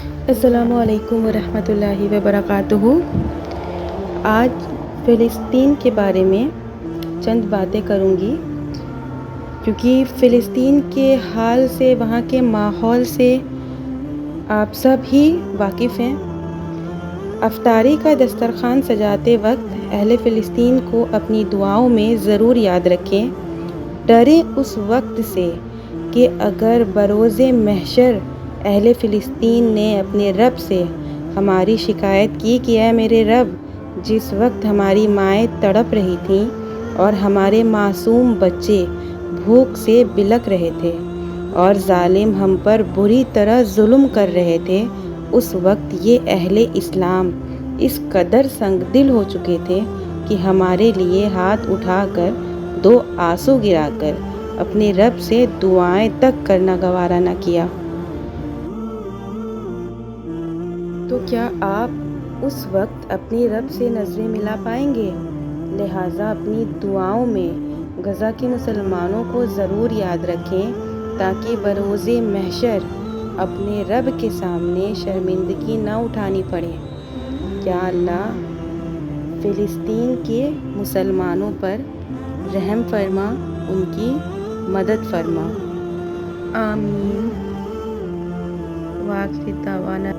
السلام علیکم ورحمۃ اللہ وبرکاتہ۔ آج فلسطین کے بارے میں چند باتیں کروں گی، کیونکہ فلسطین کے حال سے، وہاں کے ماحول سے آپ سب ہی واقف ہیں۔ افطاری کا دسترخوان سجاتے وقت اہل فلسطین کو اپنی دعاؤں میں ضرور یاد رکھیں۔ ڈریں اس وقت سے کہ اگر بروز محشر اہل فلسطین نے اپنے رب سے ہماری شکایت کی کہ اے میرے رب، جس وقت ہماری مائیں تڑپ رہی تھیں اور ہمارے معصوم بچے بھوک سے بلک رہے تھے اور ظالم ہم پر بری طرح ظلم کر رہے تھے، اس وقت یہ اہل اسلام اس قدر سنگ دل ہو چکے تھے کہ ہمارے لیے ہاتھ اٹھا کر 2 آنسو گرا کر اپنے رب سے دعائیں تک کرنا گوارا نہ کیا۔ تو کیا آپ اس وقت اپنی رب سے نظریں ملا پائیں گے؟ لہٰذا اپنی دعاؤں میں غزہ کے مسلمانوں کو ضرور یاد رکھیں تاکہ بروز محشر اپنے رب کے سامنے شرمندگی نہ اٹھانی پڑے۔ یا اللہ فلسطین کے مسلمانوں پر رحم فرما، ان کی مدد فرما، آمین۔ وآخر دعوانا